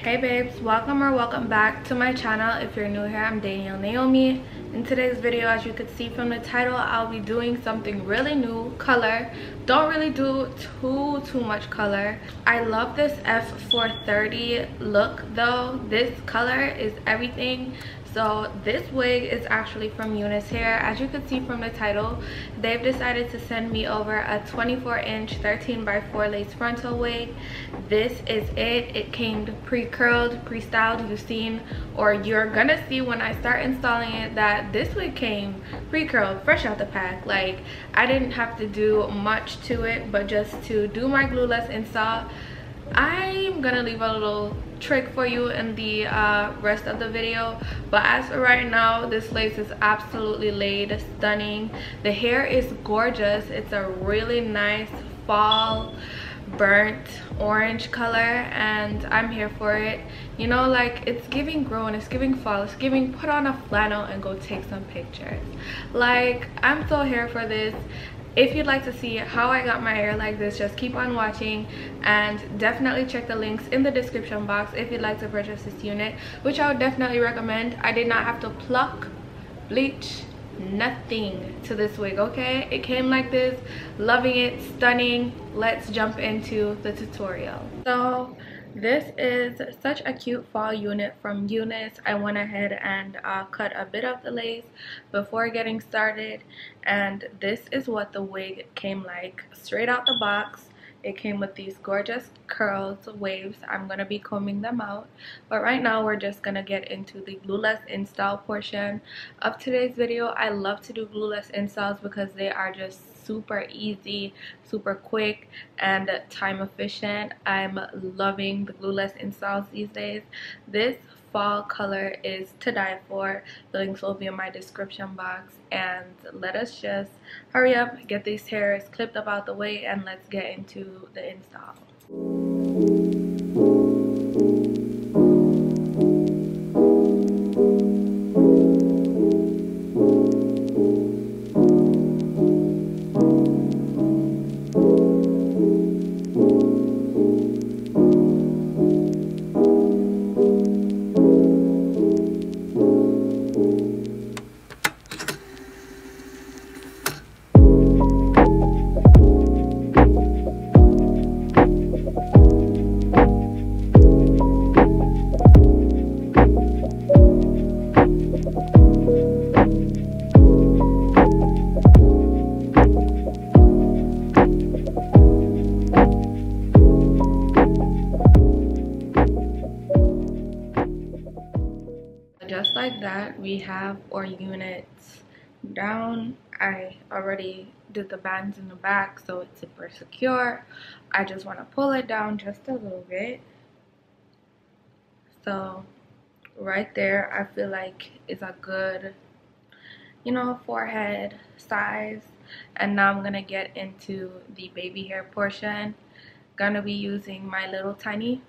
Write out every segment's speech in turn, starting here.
Hey babes, welcome back to my channel. If you're new here, I'm Danielle Naomi. In today's video, as you could see from the title, I'll be doing something really new, color. Don't really do too much color. I love this F430 look though. This color is everything. So this wig is actually from Ft.UNice hair. As you can see from the title, they've decided to send me over a 24-inch 13x4 lace frontal wig. This is it. It came pre-curled, pre-styled. You've seen, or you're gonna see when I start installing it, that this wig came pre-curled, fresh out the pack. Like, I didn't have to do much to it, but just to do my glueless install. I'm gonna leave a little trick for you in the rest of the video, but as for right now, this lace is absolutely laid, stunning. The hair is gorgeous. It's a really nice fall burnt orange color, and I'm here for it. You know, like, it's giving grown, it's giving fall, it's giving put on a flannel and go take some pictures. Like, I'm so here for this. If you'd like to see how I got my hair like this, just keep on watching, and definitely check the links in the description box if you'd like to purchase this unit, which I would definitely recommend. I did not have to pluck, bleach, nothing to this wig, okay? It came like this. Loving it, stunning. Let's jump into the tutorial. So this is such a cute fall unit from Ft.UNice. I went ahead and cut a bit of the lace before getting started, and this is what the wig came like straight out the box. It came with these gorgeous curls, waves. I'm going to be combing them out, but right now we're just going to get into the glueless install portion of today's video. I love to do glueless installs because they are just super easy, super quick, and time efficient. I'm loving the glueless installs these days. This fall color is to die for. The links will be in my description box, and let us just hurry up, get these hairs clipped up out the way, and let's get into the install. Just like that, we have our units down. I already did the bands in the back, so it's super secure. I just want to pull it down just a little bit. So right there, I feel like is a good, you know, forehead size. And now I'm gonna get into the baby hair portion. Gonna be using my little tiny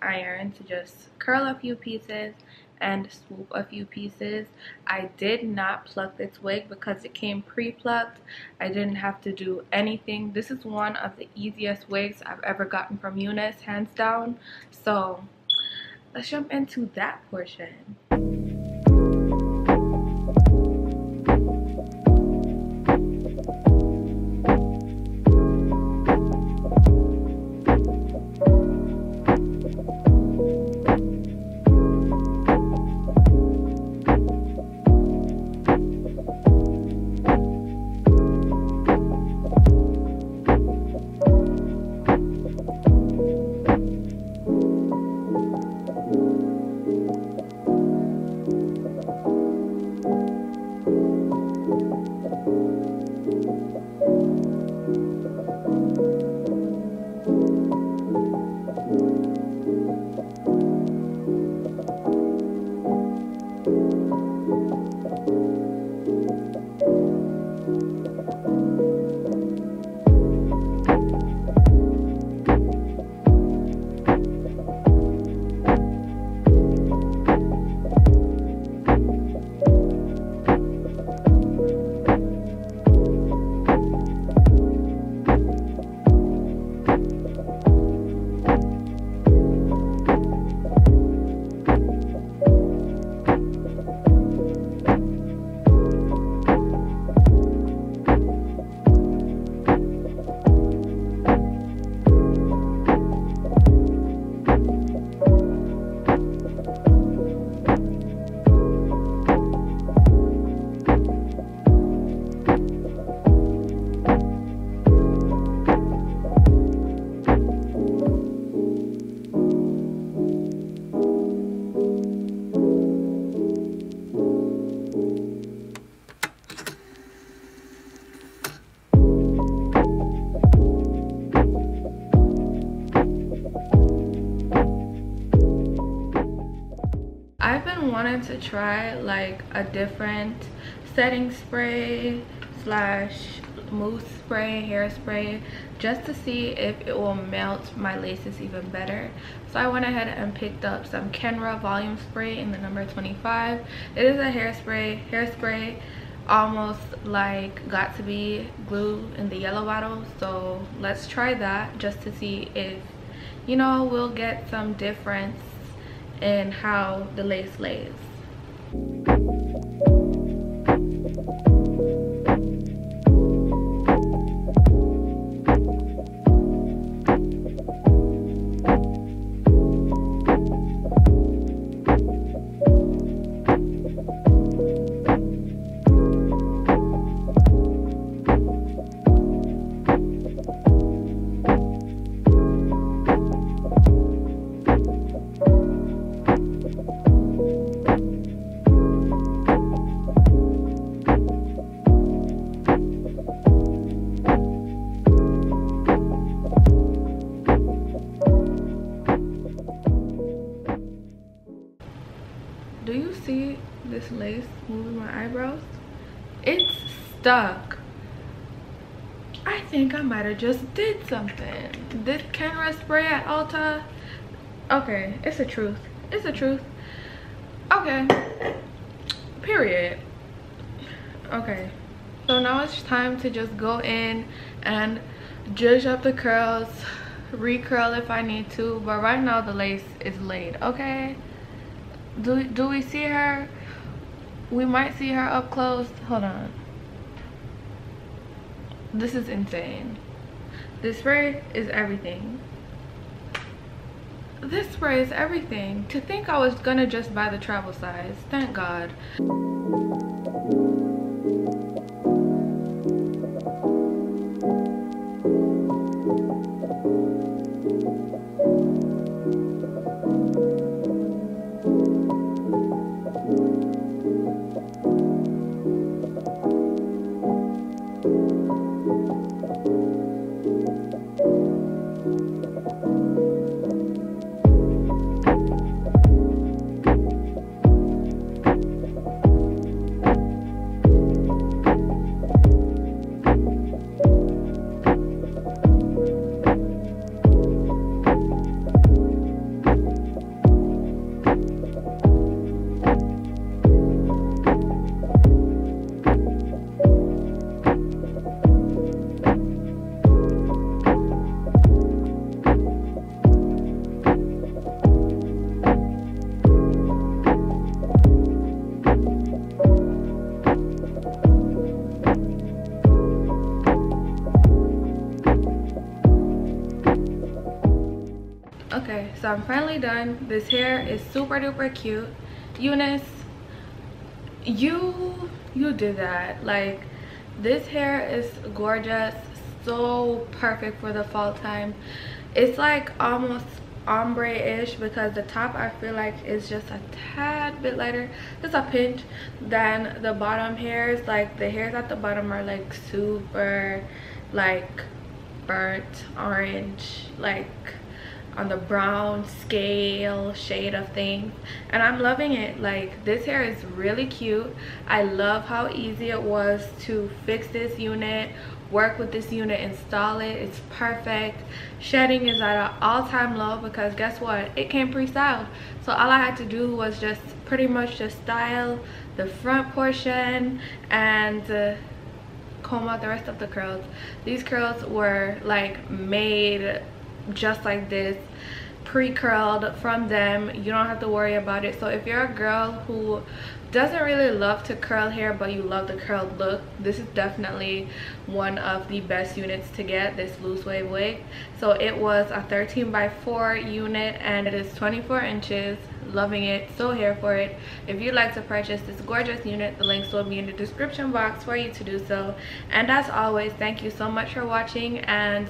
iron to just curl a few pieces and swoop a few pieces. I did not pluck this wig because it came pre-plucked. I didn't have to do anything. This is one of the easiest wigs I've ever gotten from Ft.UNice, hands down. So let's jump into that portion. wanting to try like a different setting spray slash mousse spray, hairspray, just to see if it will melt my laces even better. So I went ahead and picked up some Kenra volume spray in the number 25. It is a hairspray almost like Got To Be glue in the yellow bottle. So let's try that just to see if, you know, we'll get some difference in how the lace lays. Do you see this lace moving my eyebrows? It's stuck. I think I might have just did something. This Kenra spray at Ulta. Okay, it's the truth. It's the truth. Okay. Period. Okay. So now it's time to just go in and judge up the curls, recurl if I need to. But right now the lace is laid, okay? Do we see her? We might see her up close. Hold on. This is insane. This spray is everything. This spray is everything. To think I was gonna just buy the travel size. Thank God. Okay, so I'm finally done. This hair is super duper cute. Ft.Unice, you did that. Like, this hair is gorgeous, so perfect for the fall time. It's like almost ombre-ish because the top I feel like is just a tad bit lighter, just a pinch, than the bottom hairs. Like the hairs at the bottom are like super like burnt orange, like on the brown scale shade of things, and I'm loving it. Like, this hair is really cute. I love how easy it was to fix this unit, work with this unit, install it. It's perfect. Shedding is at an all-time low because guess what, it came pre-styled. So all I had to do was just pretty much just style the front portion and comb out the rest of the curls. These curls were like made just like this, pre-curled from them. You don't have to worry about it. So if you're a girl who doesn't really love to curl hair but you love the curled look, this is definitely one of the best units to get, this loose wave wig. So it was a 13x4 unit and it is 24 inches. Loving it, so here for it. If you'd like to purchase this gorgeous unit, the links will be in the description box for you to do so. And as always, thank you so much for watching, and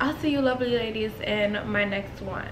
I'll see you lovely ladies in my next one.